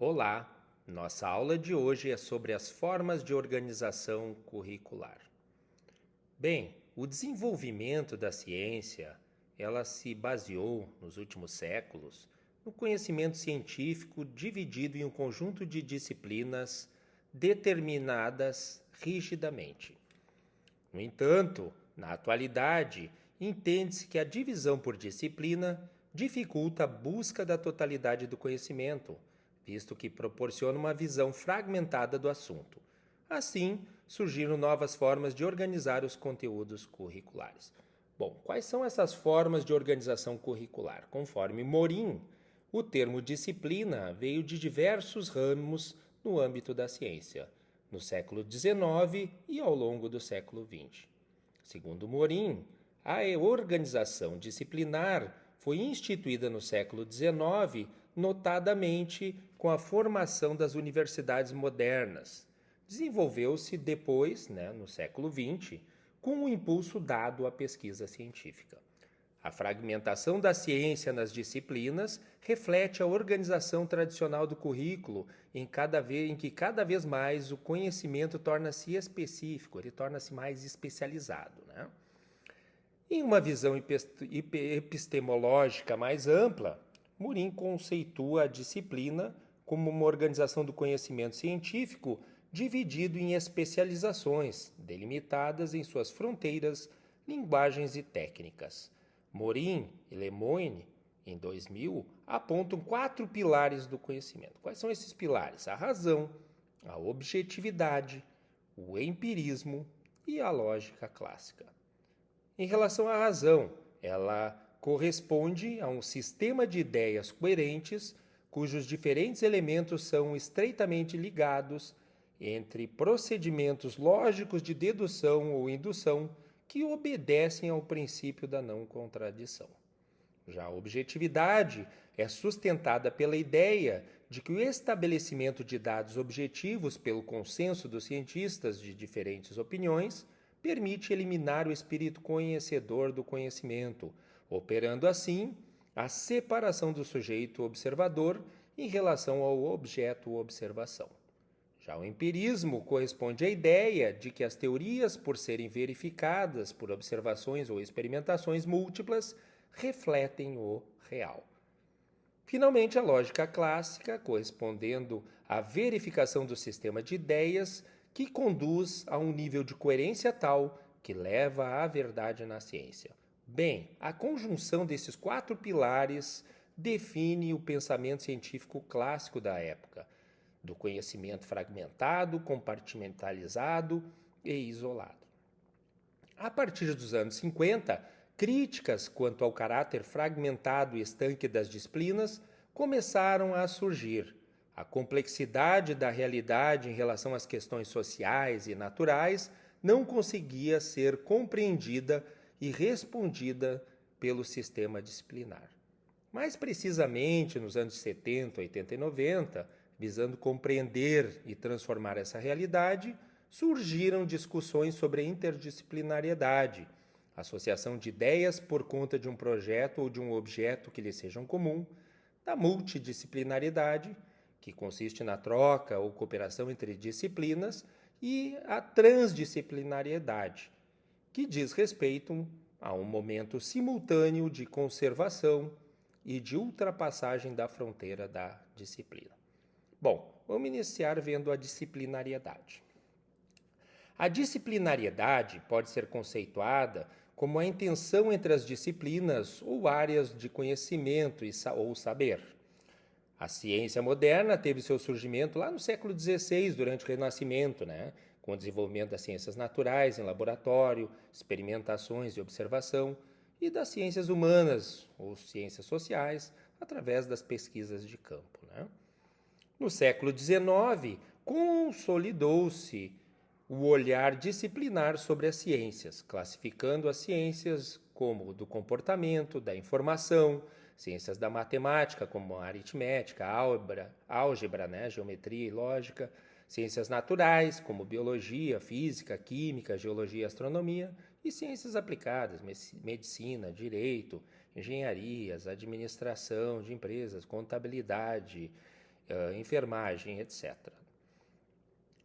Olá! Nossa aula de hoje é sobre as formas de organização curricular. Bem, o desenvolvimento da ciência, ela se baseou nos últimos séculos no conhecimento científico dividido em um conjunto de disciplinas determinadas rigidamente. No entanto, na atualidade, entende-se que a divisão por disciplina dificulta a busca da totalidade do conhecimento, visto que proporciona uma visão fragmentada do assunto. Assim, surgiram novas formas de organizar os conteúdos curriculares. Bom, quais são essas formas de organização curricular? Conforme Morim, o termo disciplina veio de diversos ramos no âmbito da ciência, no século XIX e ao longo do século XX. Segundo Morim, a organização disciplinar foi instituída no século XIX, notadamente com a formação das universidades modernas. Desenvolveu-se depois, no século XX, com o impulso dado à pesquisa científica. A fragmentação da ciência nas disciplinas reflete a organização tradicional do currículo, em que cada vez mais o conhecimento torna-se específico, ele torna-se mais especializado. Em uma visão epistemológica mais ampla, Morim conceitua a disciplina como uma organização do conhecimento científico dividido em especializações, delimitadas em suas fronteiras, linguagens e técnicas. Morim e Lemoine, em 2000, apontam 4 pilares do conhecimento. Quais são esses pilares? A razão, a objetividade, o empirismo e a lógica clássica. Em relação à razão, ela corresponde a um sistema de ideias coerentes cujos diferentes elementos são estreitamente ligados entre procedimentos lógicos de dedução ou indução que obedecem ao princípio da não contradição. Já a objetividade é sustentada pela ideia de que o estabelecimento de dados objetivos pelo consenso dos cientistas de diferentes opiniões permite eliminar o espírito conhecedor do conhecimento, operando assim a separação do sujeito observador em relação ao objeto observação. Já o empirismo corresponde à ideia de que as teorias, por serem verificadas por observações ou experimentações múltiplas, refletem o real. Finalmente, a lógica clássica, correspondendo à verificação do sistema de ideias, que conduz a um nível de coerência tal que leva à verdade na ciência. Bem, a conjunção desses 4 pilares define o pensamento científico clássico da época, do conhecimento fragmentado, compartimentalizado e isolado. A partir dos anos 50, críticas quanto ao caráter fragmentado e estanque das disciplinas começaram a surgir. A complexidade da realidade em relação às questões sociais e naturais não conseguia ser compreendida e respondida pelo sistema disciplinar. Mais precisamente, nos anos 70, 80 e 90, visando compreender e transformar essa realidade, surgiram discussões sobre a interdisciplinariedade, associação de ideias por conta de um projeto ou de um objeto que lhes sejam comum, da multidisciplinariedade, que consiste na troca ou cooperação entre disciplinas, e a transdisciplinariedade, que diz respeito a um momento simultâneo de conservação e de ultrapassagem da fronteira da disciplina. Bom, vamos iniciar vendo a disciplinariedade. A disciplinariedade pode ser conceituada como a intenção entre as disciplinas ou áreas de conhecimento ou saber. A ciência moderna teve seu surgimento lá no século XVI, durante o Renascimento, com o desenvolvimento das ciências naturais em laboratório, experimentações e observação, e das ciências humanas ou ciências sociais, através das pesquisas de campo. No século XIX, consolidou-se o olhar disciplinar sobre as ciências, classificando as ciências como do comportamento, da informação, ciências da matemática, como a aritmética, álgebra, geometria e lógica, ciências naturais, como biologia, física, química, geologia e astronomia, e ciências aplicadas, medicina, direito, engenharias, administração de empresas, contabilidade, enfermagem, etc.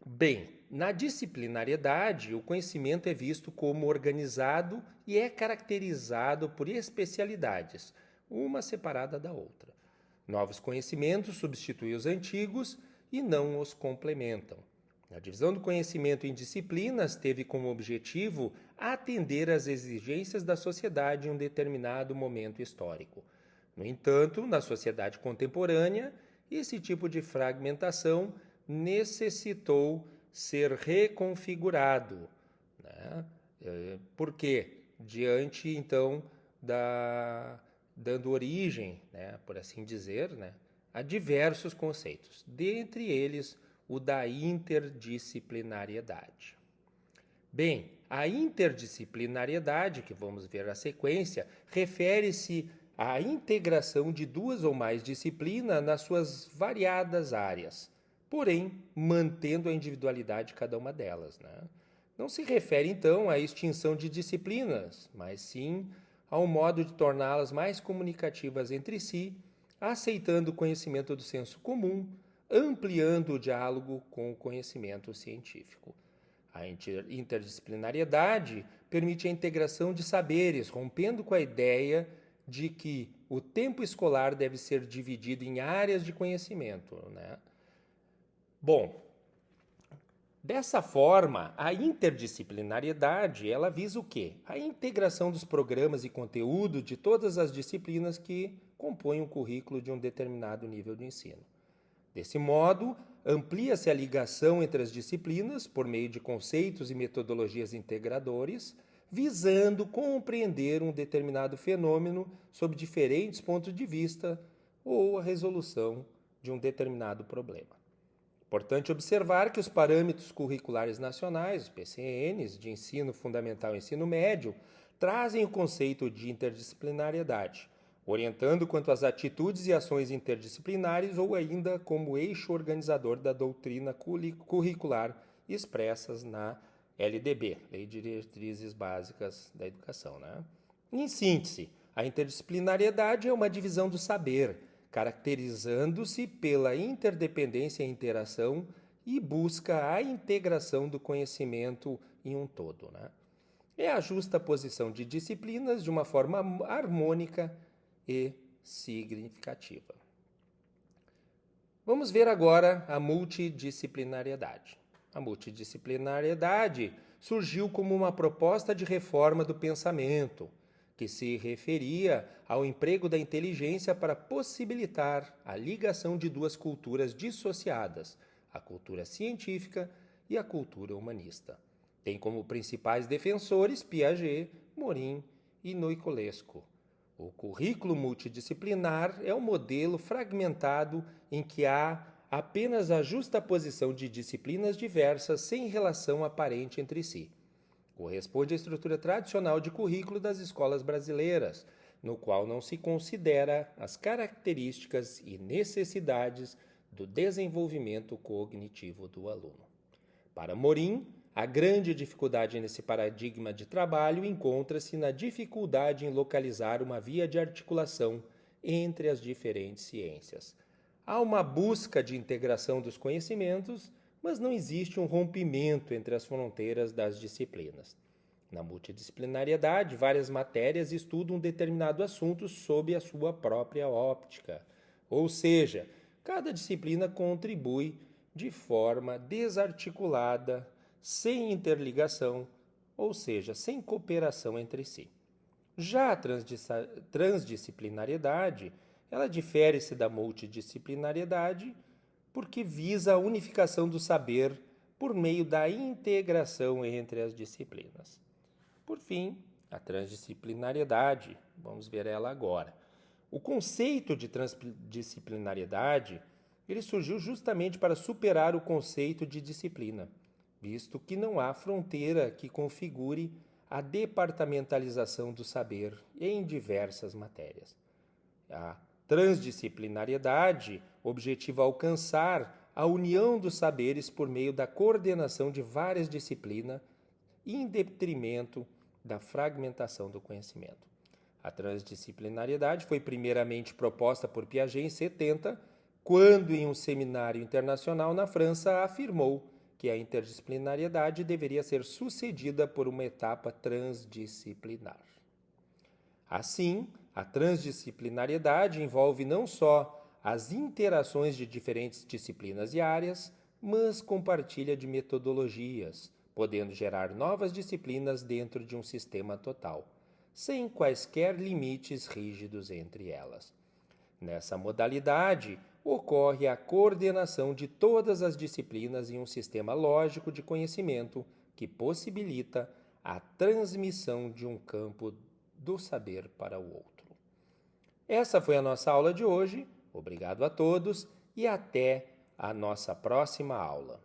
Bem, na disciplinariedade, o conhecimento é visto como organizado e é caracterizado por especialidades, uma separada da outra. Novos conhecimentos substituem os antigos e não os complementam. A divisão do conhecimento em disciplinas teve como objetivo atender às exigências da sociedade em um determinado momento histórico. No entanto, na sociedade contemporânea, esse tipo de fragmentação necessitou ser reconfigurado, né? Por quê? Diante, então, dando origem, né, por assim dizer, né, a diversos conceitos, dentre eles o da interdisciplinariedade. Bem, a interdisciplinariedade, que vamos ver na sequência, refere-se à integração de duas ou mais disciplinas nas suas variadas áreas, porém mantendo a individualidade de cada uma delas, né? Não se refere, então, à extinção de disciplinas, mas sim ao modo de torná-las mais comunicativas entre si, aceitando o conhecimento do senso comum, ampliando o diálogo com o conhecimento científico. A interdisciplinariedade permite a integração de saberes, rompendo com a ideia de que o tempo escolar deve ser dividido em áreas de conhecimento, né? Bom, dessa forma, a interdisciplinariedade, ela visa o quê? A integração dos programas e conteúdo de todas as disciplinas que compõem o currículo de um determinado nível de ensino. Desse modo, amplia-se a ligação entre as disciplinas por meio de conceitos e metodologias integradores, visando compreender um determinado fenômeno sob diferentes pontos de vista ou a resolução de um determinado problema. Importante observar que os parâmetros curriculares nacionais, os PCNs, de ensino fundamental e ensino médio, trazem o conceito de interdisciplinariedade, orientando quanto às atitudes e ações interdisciplinares ou ainda como eixo organizador da doutrina curricular expressas na LDB, Lei de Diretrizes Básicas da Educação, né? Em síntese, a interdisciplinariedade é uma divisão do saber, caracterizando-se pela interdependência e interação e busca a integração do conhecimento em um todo, né? É a justa posição de disciplinas de uma forma harmônica e significativa. Vamos ver agora a multidisciplinariedade. A multidisciplinariedade surgiu como uma proposta de reforma do pensamento, que se referia ao emprego da inteligência para possibilitar a ligação de duas culturas dissociadas, a cultura científica e a cultura humanista. Tem como principais defensores Piaget, Morin e Nicolescu. O currículo multidisciplinar é um modelo fragmentado em que há apenas a justaposição de disciplinas diversas sem relação aparente entre si. Corresponde à estrutura tradicional de currículo das escolas brasileiras, no qual não se considera as características e necessidades do desenvolvimento cognitivo do aluno. Para Morin, a grande dificuldade nesse paradigma de trabalho encontra-se na dificuldade em localizar uma via de articulação entre as diferentes ciências. Há uma busca de integração dos conhecimentos, mas não existe um rompimento entre as fronteiras das disciplinas. Na multidisciplinariedade, várias matérias estudam um determinado assunto sob a sua própria óptica, ou seja, cada disciplina contribui de forma desarticulada, sem interligação, ou seja, sem cooperação entre si. Já a transdisciplinariedade, ela difere-se da multidisciplinariedade porque visa a unificação do saber por meio da integração entre as disciplinas. Por fim, a transdisciplinariedade, vamos ver ela agora. O conceito de transdisciplinariedade, ele surgiu justamente para superar o conceito de disciplina, visto que não há fronteira que configure a departamentalização do saber em diversas matérias. A transdisciplinariedade objetiva alcançar a união dos saberes por meio da coordenação de várias disciplinas em detrimento da fragmentação do conhecimento. A transdisciplinariedade foi primeiramente proposta por Piaget em 70 quando em um seminário internacional na França afirmou que a interdisciplinariedade deveria ser sucedida por uma etapa transdisciplinar. Assim, a transdisciplinariedade envolve não só as interações de diferentes disciplinas e áreas, mas compartilha de metodologias, podendo gerar novas disciplinas dentro de um sistema total, sem quaisquer limites rígidos entre elas. Nessa modalidade, ocorre a coordenação de todas as disciplinas em um sistema lógico de conhecimento que possibilita a transmissão de um campo do saber para o outro. Essa foi a nossa aula de hoje. Obrigado a todos e até a nossa próxima aula.